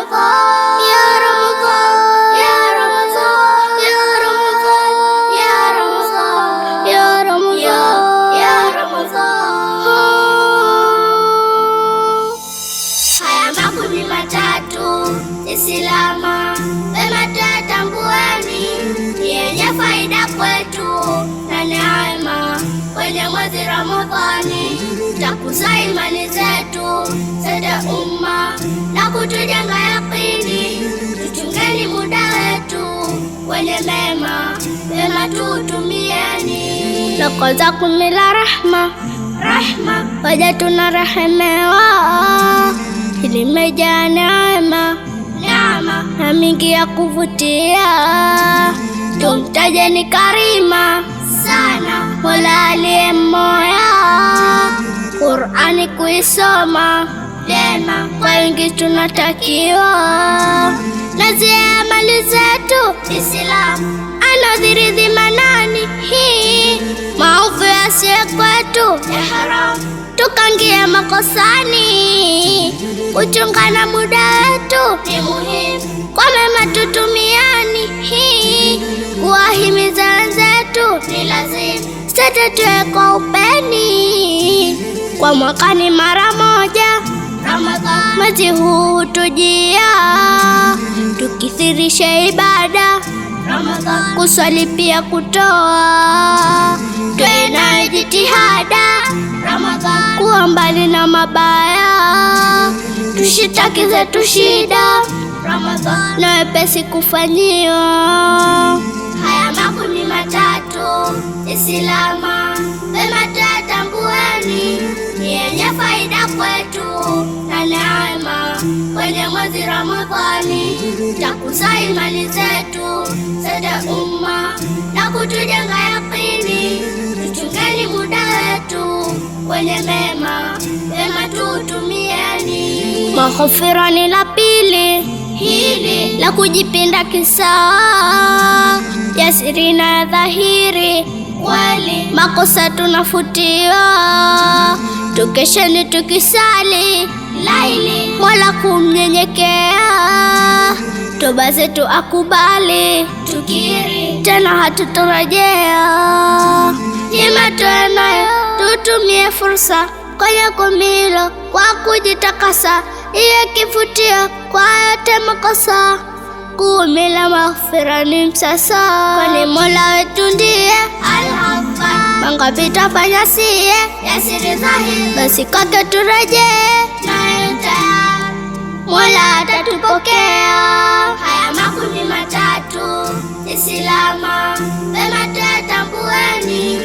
Ramadhan, ya Ramadhan, ya Ramadhan, ya Ramadhan, ya Ramadhan, ya Ramadhan, ya Ramadhan. Haya makundi matatu Islama wema tuyatambueni, yenye faida kwetu na neema kwenye mwezi Ramadhani, takuza imani zetu sote umma na kutujenga yakini. Tuchungeni muda wetu kwenye mema, wema tutumieni. Lakwanza kumi la rahma, waja tunarehemewa, limejaa neema na mingi ya kuvutia. Tumtajeni karima sana Mola aliye mmoja, Qur'ani kuisoma vyema kwa wingi tunatakiwa. Nazia amali zetu Islamu anadhiridhi manani hii, maovu yasiyo kwetu ya haramu tukangia makosani. Kuchungana muda wetu ni muhimu, kwa mema tutumiani hii, kuwahimiza wenzetu ni lazima, sote tuwe kwa upeni. Kwa mwakani mara moja Ramadhan, mwezi huu tujia, tukithirishe ibada Ramadhan, kuswali pia kutoa, tuwe na jitihada Ramadhan, kuwa mbali na mabaya, tushitaki zetu shida Ramadhan, na wepesi kufanyiwa. Haya makundi matatu Islama wema tuyatambueni, yenye faida kwetu na neema kwenye mwezi Ramadhani, takuza imani zetu sote umma na kutujenga yakini. Tuchungeni muda wetu kwenye mema, wema tutumieni. Maghfirani la pili hili la kujipinda kisawa, ya siri na ya dhahiri kweli makosa tunafutiwa. Tukesheni tukisali laili Mola kumnyenyekea, toba zetu akubali, tukiri tena hatutarejea. Hima tuenayo tutumie fursa kwenye kumilo kwa kujitakasa, iye kifutio kwa yote makosa. Kumi la maghfira ni msasa, kwani Mola wetu ndiye Al-Ghaffar. Mangapi tafanya siye ya siri dhahiri, basi kwake turejee na yote Mola atatupokea. Haya makundi matatu Islama wema tuyatambueni,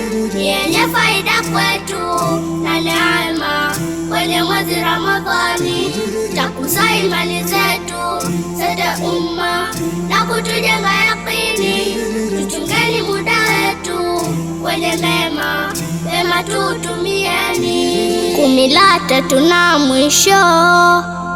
yenye faida kwetu na neema kwenye mwezi Ramadhani, takuza imani zetu sote umma na kutujenga yakini. Tuchungeni muda wetu kwenye mema, wema tutumieni. Kumi la tatu na mwisho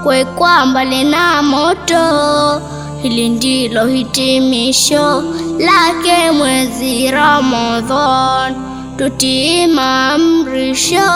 kuwekwa mbali na moto, hili ndilo hitimisho lake mwezi Ramadhan. Tutii maamrisho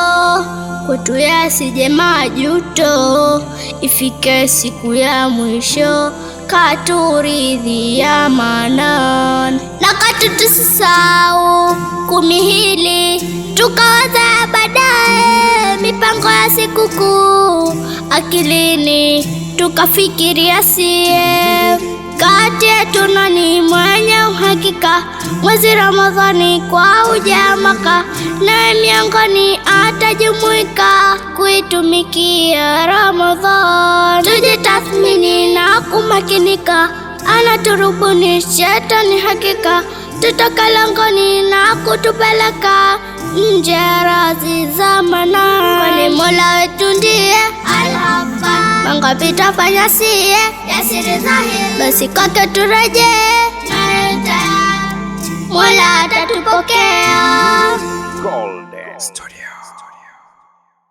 kwetu yasije majuto, ifike siku ya mwisho katuridhia Manan. Na katu tusisahau kumi hili, tukawaza baadaye mipango ya sikukuu akilini, tukafikiria siye kati yetu nani mwenye uhakika mwezi Ramadhani kwa ujamaka, na miongoni atajumuika kuitumikia Ramadhan. Tujitathmini na kumakinika, anaturubuni shetani hakika, tutoka langoni na kutupeleka nje ya radhi za Manan, kwani Mola wetu ndiye Al-Ghaffar. Mangapi tafanya siye ya siri dhahiri, basi kwake turejee na yote Mola atatupokea. Golden Studio.